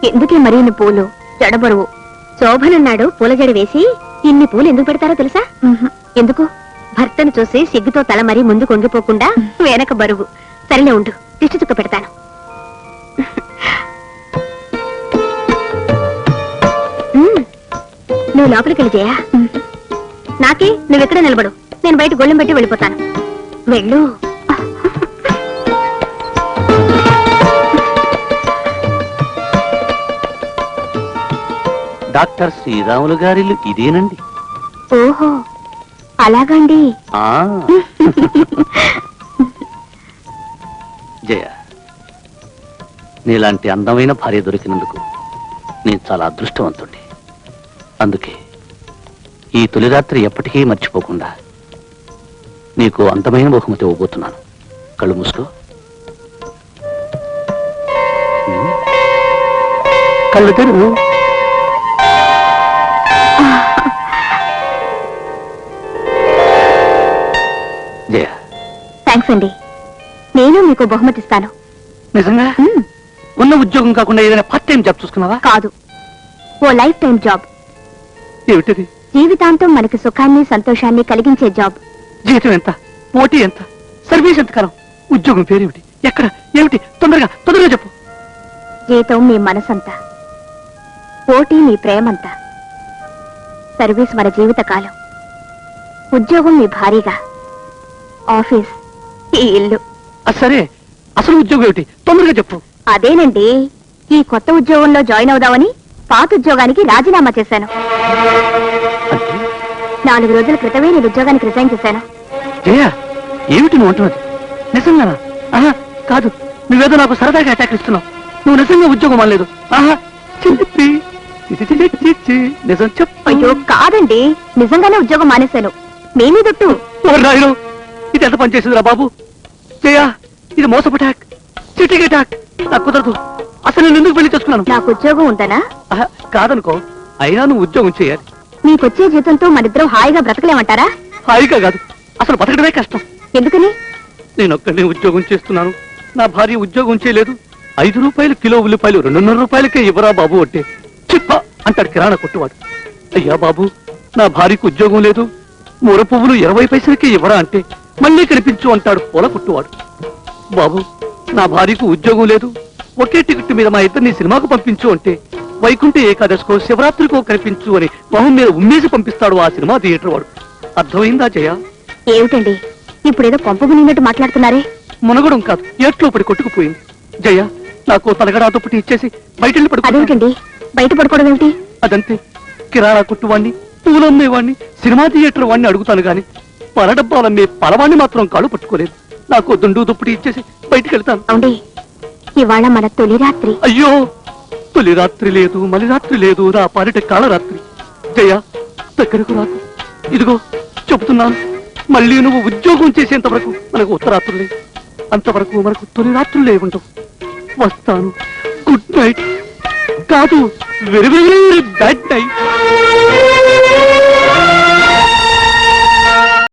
ఎందుకే మరి ఇన్ని పూలు జడబరువు? శోభనన్నాడు పూల జడ వేసి ఇన్ని పూలు ఎందుకు పెడతారో తెలుసా? ఎందుకు? భర్తను చూసి సిగ్గుతో తల మరీ ముందు కొంగిపోకుండా వెనక బరువు. సరేలే ఉండు, దిష్టి చుక్క పెడతాను. నువ్వు లోపలికి వెళ్ళి చేయా. నాకే నువ్వెక్కడ నిలబడు, నేను బయట గొళ్ళెం పెట్టి వెళ్ళిపోతాను. వెళ్ళు. డాక్టర్ శ్రీరాములు గారిల్లు ఇదేనండి. ఓహో అలాగండి. జయ, నీలాంటి అందమైన భార్య దొరికినందుకు నేను చాలా అదృష్టవంతుణ్ణి. అందుకే ఈ తొలి రాత్రి ఎప్పటికీ మర్చిపోకుండా నీకు అందమైన బహుమతి ఇవ్వబోతున్నాను. కళ్ళు మూసుకో. కళ్ళు తెరువు. జయ, థ్యాంక్స్ అండి. నేను మీకు బహుమతి ఇస్తాను. నిజంగా? ఉన్న ఉద్యోగం కాకుండా ఏదైనా పార్ట్ టైం జాబ్ చూసుకున్నావా? కాదు, ఓ లైఫ్ టైం జాబ్. ఏమిటది? జీవితాంతం మనకి సుఖాన్ని సంతోషాన్ని కలిగించే జాబ్. జీతం ఎంత? పోటీ ఎంత? సర్వీస్ ఎంత కాలం? ఉద్యోగం పేరేమిటి? ఎక్కడ? ఏమిటి? తొందరగా చెప్పు. జీతం మీ మనసంతా, పోటీ మీ ప్రేమంతా, సర్వీస్ మన జీవిత కాలం, ఉద్యోగం మీ భారీగా, ఆఫీస్ ఈ ఇల్లు. సరే, అసలు ఉద్యోగం ఏమిటి? తొందరగా చెప్పు. అదేనండి, ఈ కొత్త ఉద్యోగంలో జాయిన్ అవుదామని పాత ఉద్యోగానికి రాజీనామా చేశాను. 4 రోజుల క్రితమే నేను ఉద్యోగానికి రిజైన్ చేశాను. ఏమిటి నువ్వు అంటున్నది? నిజంగానా? కాదు, నువ్వేదో నాకు సరదాగా అటాక్ ఇస్తున్నావు. నువ్వు నిజంగా ఉద్యోగం అనలేదు. నిజం చెప్పు. అయ్యో కాదండి, నిజంగానే ఉద్యోగం మానేశాను. మేమీ దొట్టు. ఇది ఎంత పనిచేసిందిరా బాబు? జయా, ఇది మోసపు అటాక్, చిటింగ్ అటాక్. నాకు కుదరదు. అసలు నేను ఎందుకు పెళ్లి చేసుకున్నాను? నాకు ఉద్యోగం ఉందనా? కాదనుకో, అయినా నువ్వు ఉద్యోగం చేయాలి. మీకొచ్చే జీతంతో మనిద్దరం హాయిగా బ్రతకలేమంటారా? హాయిగా కాదు, అసలు బతకడమే కష్టం. ఎందుకని? నేను ఒక్కడే ఉద్యోగం చేస్తున్నాను, నా భార్య ఉద్యోగం చేయలేదు. 5 రూపాయలు కిలో ఉల్లిపాయలు 2.5 రూపాయలకే ఇవ్వరా బాబు అంటే చిప్ప అంటాడు కిరాణా కొట్టువాడు. అయ్యా బాబు, నా భార్యకు ఉద్యోగం లేదు, మూర పువ్వులు 20 పైసలకే ఇవ్వరా అంటే మళ్ళీ కనిపించు అంటాడు పూల కొట్టువాడు. బాబు, నా భార్యకు ఉద్యోగం లేదు, ఒకే టికెట్ మీద మా ఇద్దరిని సినిమాకు పంపించు అంటే వైకుంఠ ఏకాదశికో శివరాత్రికో కనిపించు అని మొహం మీద ఉమ్మేసి పంపిస్తాడు ఆ సినిమా థియేటర్ వాడు. అర్థమైందా జయ? ఏమిటండి ఇప్పుడేదో కొంప మునిగినట్టు మాట్లాడుతున్నారే? మునగడం కాదు, ఏట్లో పడి కొట్టుకుపోయింది. జయ, నాకు తలగడాతో పుట్టి ఇచ్చేసి బయట అదేమిటండి? బయట పడుకోవడం ఏమిటి? అదంతే. కిరాణా కొట్టువాణ్ణి, పూలమ్మేవాణ్ణి, సినిమా థియేటర్ వాణ్ణి అడుగుతాను గాని పలడబ్బాలమ్మే పలవాణ్ణి మాత్రం కాళ్ళు పట్టుకోలేదు. నాకు దుండు దుప్పటి ఇచ్చేసి బయటికి వెళ్తాను. అవునండి, ఇవాళ మన తొలి రాత్రి. అయ్యో, తొలి రాత్రి లేదు, మలి రాత్రి లేదు, నా పాలిట కాళరాత్రి. జయ, దగ్గరకు రాకు. ఇదిగో చెబుతున్నాను, మళ్ళీ నువ్వు ఉద్యోగం చేసేంత వరకు మనకు ఉత్తరాత్రులే. అంతవరకు మనకు తొలి రాత్రులే ఉండవు. వస్తాను. Good night. కాదు, వెరీ వెరీ బ్యాడ్ నైట్.